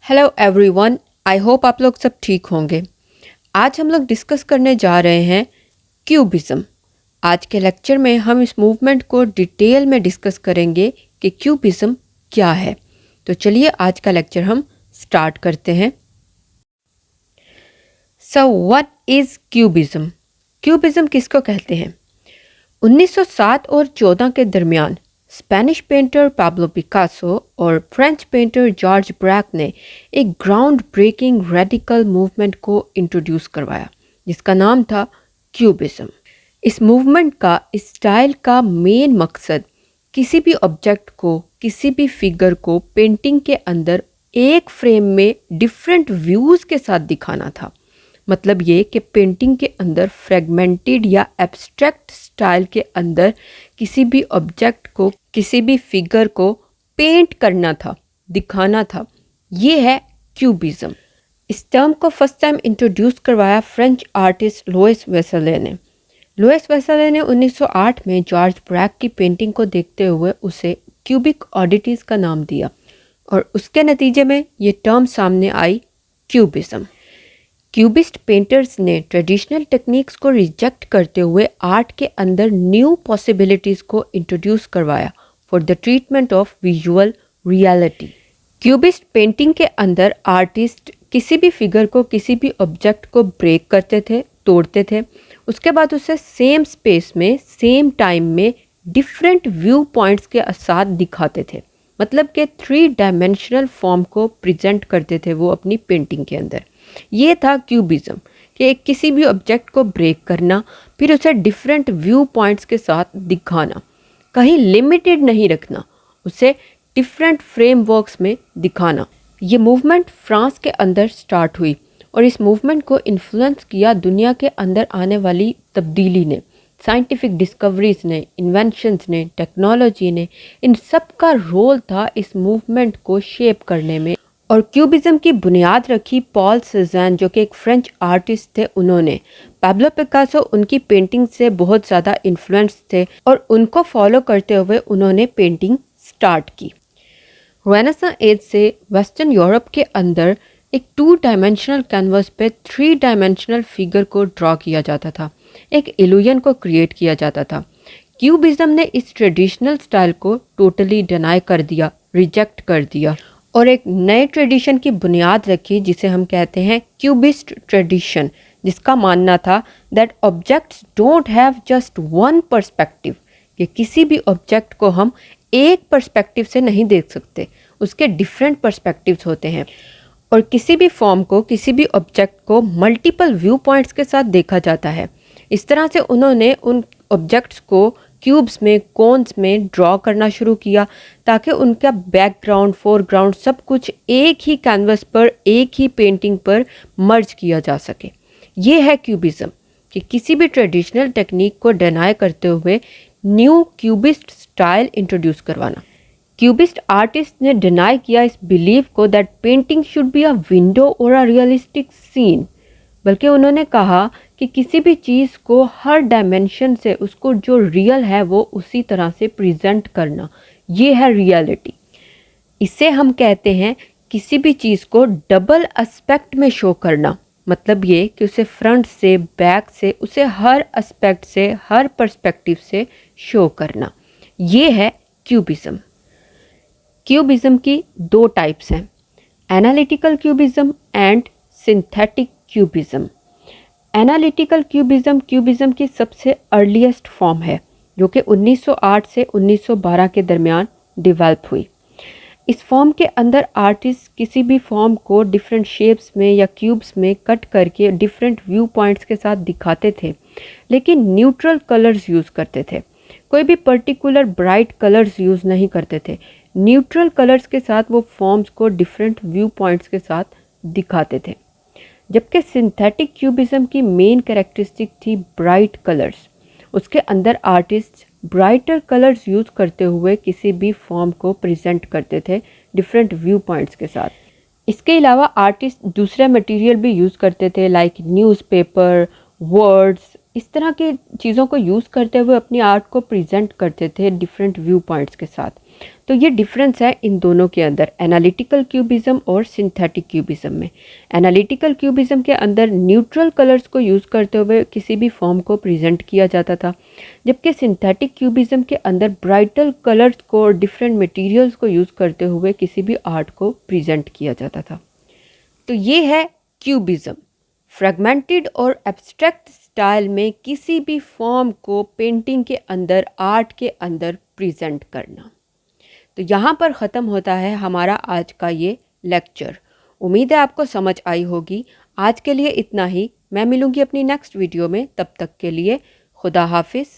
Hello everyone, I hope आप लोग सब ठीक होंगे। आज हम लोग डिस्कस करने जा रहे हैं क्यूबिज्म। आज के लेक्चर में हम इस मूवमेंट को डिटेल में डिस्कस करेंगे कि क्यूबिज्म क्या है। तो चलिए आज का लेक्चर हम स्टार्ट करते हैं। So what is cubism? Cubism किसको कहते हैं? 1907 और 14 के दरमियान स्पेनिश पेंटर पाब्लो पिकासो और फ्रेंच पेंटर जॉर्ज ब्रैक ने एक ग्राउंड ब्रेकिंग रेडिकल मूवमेंट को इंट्रोड्यूस करवाया जिसका नाम था क्यूबिज्म। इस मूवमेंट का, इस स्टाइल का मेन मकसद किसी भी ऑब्जेक्ट को, किसी भी फिगर को पेंटिंग के अंदर एक फ्रेम में डिफरेंट व्यूज़ के साथ दिखाना था। मतलब ये कि पेंटिंग के अंदर फ्रेगमेंटेड या एब्स्ट्रैक्ट स्टाइल के अंदर किसी भी ऑब्जेक्ट को, किसी भी फिगर को पेंट करना था, दिखाना था। ये है क्यूबिज्म। इस टर्म को फर्स्ट टाइम इंट्रोड्यूस करवाया फ्रेंच आर्टिस्ट लुइस वेसले ने। लुइस वेसले ने 1908 में जॉर्ज ब्रैक की पेंटिंग को देखते हुए उसे क्यूबिक ऑडिटीज का नाम दिया और उसके नतीजे में ये टर्म सामने आई, क्यूबिज्म। क्यूबिस्ट पेंटर्स ने ट्रेडिशनल टेक्निक्स को रिजेक्ट करते हुए आर्ट के अंदर न्यू पॉसिबिलिटीज़ को इंट्रोड्यूस करवाया for the treatment of visual reality. Cubist painting के अंदर आर्टिस्ट किसी भी फिगर को, किसी भी ऑब्जेक्ट को ब्रेक करते थे, तोड़ते थे। उसके बाद उसे सेम स्पेस में, सेम टाइम में डिफरेंट व्यू पॉइंट्स के साथ दिखाते थे। मतलब कि 3 डायमेंशनल फॉर्म को प्रेजेंट करते थे वो अपनी पेंटिंग के अंदर। ये था क्यूबिज्म कि किसी भी ऑब्जेक्ट को ब्रेक करना, फिर उसे डिफरेंट व्यू पॉइंट्स के साथ दिखाना, कहीं लिमिटेड नहीं रखना, उसे डिफरेंट फ्रेमवर्क्स में दिखाना। ये मूवमेंट फ्रांस के अंदर स्टार्ट हुई और इस मूवमेंट को इन्फ्लुएंस किया दुनिया के अंदर आने वाली तब्दीली ने, साइंटिफिक डिस्कवरीज ने, इन्वेंशंस ने, टेक्नोलॉजी ने। इन सब का रोल था इस मूवमेंट को शेप करने में। और क्यूबिज्म की बुनियाद रखी पॉल सेज़ैन, जो कि एक फ्रेंच आर्टिस्ट थे। उन्होंने पाब्लो पिकासो उनकी पेंटिंग से बहुत ज़्यादा इन्फ्लुएंस थे और उनको फॉलो करते हुए उन्होंने पेंटिंग स्टार्ट की। रेनेसां एज से वेस्टर्न यूरोप के अंदर एक 2 डायमेंशनल कैनवस पे 3 डायमेंशनल फिगर को ड्रॉ किया जाता था, एक इल्यूजन को क्रिएट किया जाता था। क्यूबिज्म ने इस ट्रेडिशनल स्टाइल को टोटली डिनाई कर दिया, रिजेक्ट कर दिया और एक नए ट्रेडिशन की बुनियाद रखी जिसे हम कहते हैं क्यूबिस्ट ट्रेडिशन, जिसका मानना था that objects don't have just one perspective, कि किसी भी ऑब्जेक्ट को हम एक पर्सपेक्टिव से नहीं देख सकते, उसके डिफरेंट पर्सपेक्टिव्स होते हैं। और किसी भी फॉर्म को, किसी भी ऑब्जेक्ट को मल्टीपल व्यू पॉइंट्स के साथ देखा जाता है। इस तरह से उन्होंने उन ऑब्जेक्ट्स को क्यूब्स में, कोन्स में ड्रॉ करना शुरू किया ताकि उनका बैकग्राउंड, फोरग्राउंड सब कुछ एक ही कैनवस पर, एक ही पेंटिंग पर मर्ज किया जा सके। ये है क्यूबिज्म, कि किसी भी ट्रेडिशनल टेक्निक को डिनाई करते हुए न्यू क्यूबिस्ट स्टाइल इंट्रोड्यूस करवाना। क्यूबिस्ट आर्टिस्ट ने डिनाई किया इस बिलीव को that painting should be a window और अ रियलिस्टिक सीन, बल्कि उन्होंने कहा कि किसी भी चीज़ को हर डायमेंशन से उसको जो रियल है वो उसी तरह से प्रेजेंट करना, ये है रियलिटी। इसे हम कहते हैं किसी भी चीज़ को डबल एस्पेक्ट में शो करना। मतलब ये कि उसे फ्रंट से, बैक से, उसे हर एस्पेक्ट से, हर पर्सपेक्टिव से शो करना। ये है क्यूबिज्म। क्यूबिज्म की 2 टाइप्स हैं, analytical cubism and synthetic cubism. Analytical cubism cubism की सबसे अर्लीस्ट फॉर्म है, जो कि 1908 से 1912 के दरमियान डेवलप हुई। इस फॉर्म के अंदर आर्टिस्ट किसी भी फॉर्म को डिफरेंट शेप्स में या क्यूब्स में कट करके डिफरेंट व्यू पॉइंट्स के साथ दिखाते थे, लेकिन न्यूट्रल कलर्स यूज़ करते थे। कोई भी पर्टिकुलर ब्राइट कलर्स यूज़ नहीं करते थे। न्यूट्रल कलर्स के साथ वो फॉर्म्स को डिफरेंट व्यू पॉइंट्स के साथ दिखाते थे। जबकि सिंथेटिक क्यूबिज्म की मेन कैरेक्टरिस्टिक थी ब्राइट कलर्स। उसके अंदर आर्टिस्ट ब्राइटर कलर्स यूज़ करते हुए किसी भी फॉर्म को प्रेजेंट करते थे डिफरेंट व्यू पॉइंट्स के साथ। इसके अलावा आर्टिस्ट दूसरे मटेरियल भी यूज़ करते थे, लाइक न्यूज़पेपर, वर्ड्स, इस तरह की चीज़ों को यूज़ करते हुए अपनी आर्ट को प्रेजेंट करते थे डिफरेंट व्यू पॉइंट्स के साथ। तो ये डिफरेंस है इन दोनों के अंदर, एनालिटिकल क्यूबिज्म और सिंथेटिक क्यूबिज्म में। एनालिटिकल क्यूबिज्म के अंदर न्यूट्रल कलर्स को यूज़ करते हुए किसी भी फॉर्म को प्रेजेंट किया जाता था, जबकि सिंथेटिक क्यूबिज्म के अंदर ब्राइटल कलर्स को और डिफरेंट मटेरियल्स को यूज़ करते हुए किसी भी आर्ट को प्रेजेंट किया जाता था। तो ये है क्यूबिज्म, फ्रेगमेंटेड और एब्स्ट्रैक्ट स्टाइल में किसी भी फॉर्म को पेंटिंग के अंदर, आर्ट के अंदर प्रेजेंट करना। तो यहाँ पर ख़त्म होता है हमारा आज का ये लेक्चर। उम्मीद है आपको समझ आई होगी। आज के लिए इतना ही। मैं मिलूँगी अपनी नेक्स्ट वीडियो में, तब तक के लिए खुदा हाफिज़।